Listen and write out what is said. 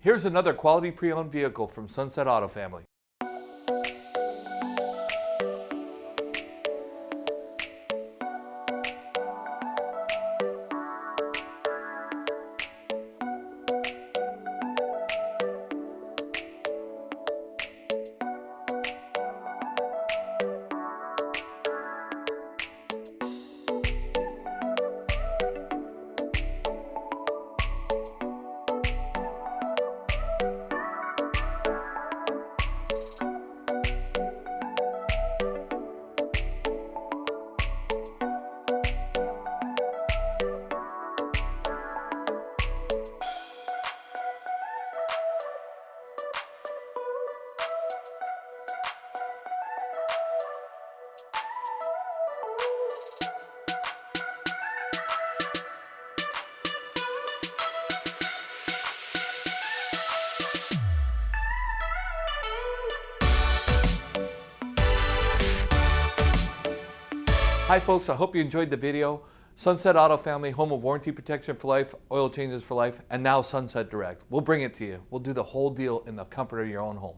Here's another quality pre-owned vehicle from Sunset Auto Family. Hi folks, I hope you enjoyed the video. Sunset Auto Family, home of warranty protection for life, oil changes for life, and now Sunset Direct. We'll bring it to you. We'll do the whole deal in the comfort of your own home.